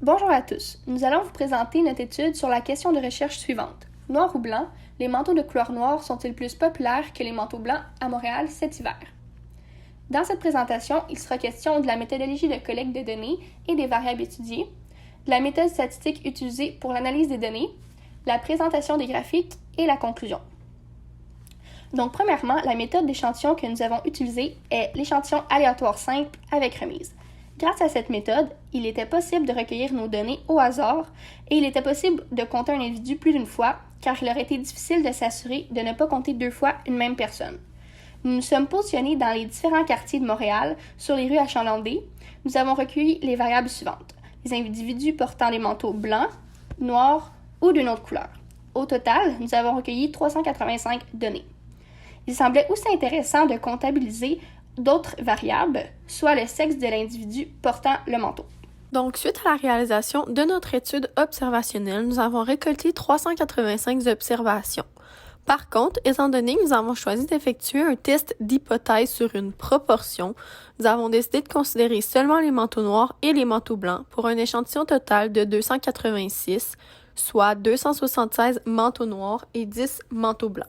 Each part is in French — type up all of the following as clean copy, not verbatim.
Bonjour à tous. Nous allons vous présenter notre étude sur la question de recherche suivante. Noir ou blanc, les manteaux de couleur noire sont-ils plus populaires que les manteaux blancs à Montréal cet hiver? Dans cette présentation, il sera question de la méthodologie de collecte de données et des variables étudiées, de la méthode statistique utilisée pour l'analyse des données, la présentation des graphiques et la conclusion. Donc, premièrement, la méthode d'échantillon que nous avons utilisée est l'échantillon aléatoire simple avec remise. Grâce à cette méthode, il était possible de recueillir nos données au hasard et il était possible de compter un individu plus d'une fois car il aurait été difficile de s'assurer de ne pas compter deux fois une même personne. Nous nous sommes positionnés dans les différents quartiers de Montréal sur les rues achalandées. Nous avons recueilli les variables suivantes. Les individus portant des manteaux blancs, noirs ou d'une autre couleur. Au total, nous avons recueilli 385 données. Il semblait aussi intéressant de comptabiliser d'autres variables, soit le sexe de l'individu portant le manteau. Donc, suite à la réalisation de notre étude observationnelle, nous avons récolté 385 observations. Par contre, étant donné que nous avons choisi d'effectuer un test d'hypothèse sur une proportion, nous avons décidé de considérer seulement les manteaux noirs et les manteaux blancs pour un échantillon total de 286, soit 276 manteaux noirs et 10 manteaux blancs.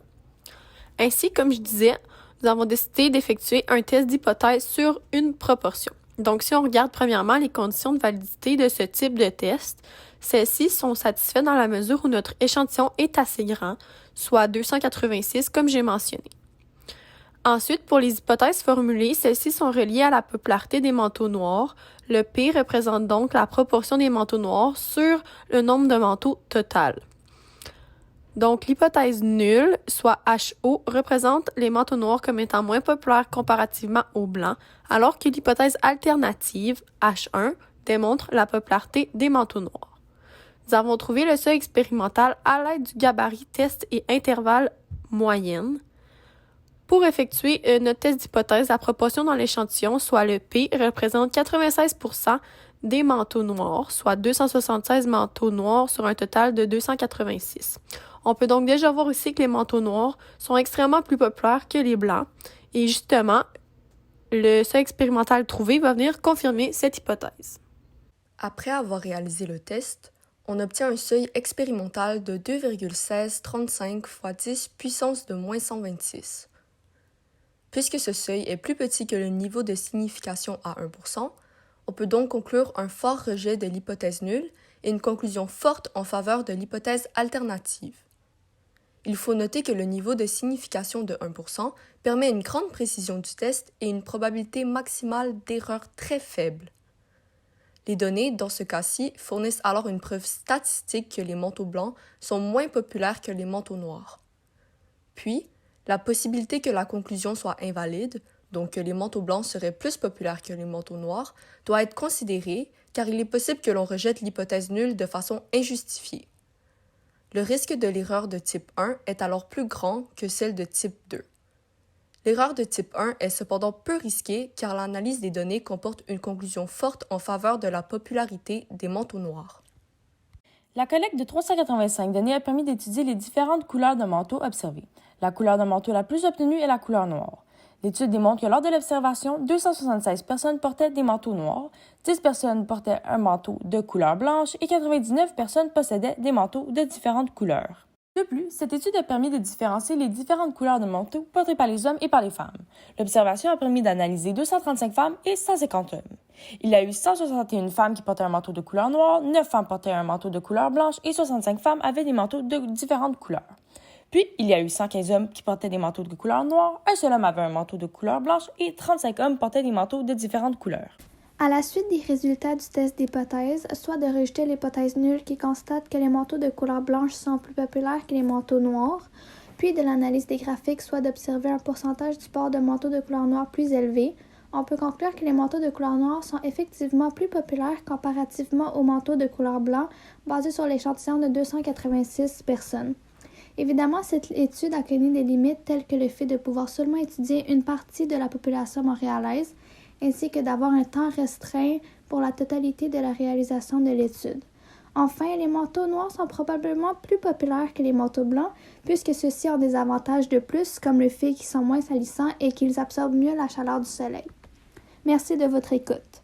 Ainsi, comme je disais, nous avons décidé d'effectuer un test d'hypothèse sur une proportion. Donc, si on regarde premièrement les conditions de validité de ce type de test, celles-ci sont satisfaites dans la mesure où notre échantillon est assez grand, soit 286 comme j'ai mentionné. Ensuite, pour les hypothèses formulées, celles-ci sont reliées à la popularité des manteaux noirs. Le P représente donc la proportion des manteaux noirs sur le nombre de manteaux total. Donc, l'hypothèse nulle, soit HO, représente les manteaux noirs comme étant moins populaires comparativement aux blancs, alors que l'hypothèse alternative, H1, démontre la popularité des manteaux noirs. Nous avons trouvé le seuil expérimental à l'aide du gabarit test et intervalle moyenne. Pour effectuer notre test d'hypothèse, la proportion dans l'échantillon, soit le P, représente 96% des manteaux noirs, soit 276 manteaux noirs sur un total de 286. On peut donc déjà voir ici que les manteaux noirs sont extrêmement plus populaires que les blancs. Et justement, le seuil expérimental trouvé va venir confirmer cette hypothèse. Après avoir réalisé le test, on obtient un seuil expérimental de 2,1635 x 10 puissance de moins 126. Puisque ce seuil est plus petit que le niveau de signification à 1%, on peut donc conclure un fort rejet de l'hypothèse nulle et une conclusion forte en faveur de l'hypothèse alternative. Il faut noter que le niveau de signification de 1% permet une grande précision du test et une probabilité maximale d'erreur très faible. Les données, dans ce cas-ci, fournissent alors une preuve statistique que les manteaux blancs sont moins populaires que les manteaux noirs. Puis, la possibilité que la conclusion soit invalide, donc que les manteaux blancs seraient plus populaires que les manteaux noirs, doit être considérée car il est possible que l'on rejette l'hypothèse nulle de façon injustifiée. Le risque de l'erreur de type 1 est alors plus grand que celle de type 2. L'erreur de type 1 est cependant peu risquée car l'analyse des données comporte une conclusion forte en faveur de la popularité des manteaux noirs. La collecte de 385 données a permis d'étudier les différentes couleurs de manteaux observées. La couleur de manteau la plus obtenue est la couleur noire. L'étude démontre que lors de l'observation, 276 personnes portaient des manteaux noirs, 10 personnes portaient un manteau de couleur blanche et 99 personnes possédaient des manteaux de différentes couleurs. De plus, cette étude a permis de différencier les différentes couleurs de manteaux portés par les hommes et par les femmes. L'observation a permis d'analyser 235 femmes et 150 hommes. Il y a eu 161 femmes qui portaient un manteau de couleur noire, 9 femmes portaient un manteau de couleur blanche et 65 femmes avaient des manteaux de différentes couleurs. Puis, il y a eu 115 hommes qui portaient des manteaux de couleur noire, un seul homme avait un manteau de couleur blanche et 35 hommes portaient des manteaux de différentes couleurs. À la suite des résultats du test d'hypothèse, soit de rejeter l'hypothèse nulle qui constate que les manteaux de couleur blanche sont plus populaires que les manteaux noirs, puis de l'analyse des graphiques, soit d'observer un pourcentage du port de manteaux de couleur noire plus élevé, on peut conclure que les manteaux de couleur noire sont effectivement plus populaires comparativement aux manteaux de couleur blanc basés sur l'échantillon de 286 personnes. Évidemment, cette étude a connu des limites telles que le fait de pouvoir seulement étudier une partie de la population montréalaise, ainsi que d'avoir un temps restreint pour la totalité de la réalisation de l'étude. Enfin, les manteaux noirs sont probablement plus populaires que les manteaux blancs, puisque ceux-ci ont des avantages de plus, comme le fait qu'ils sont moins salissants et qu'ils absorbent mieux la chaleur du soleil. Merci de votre écoute.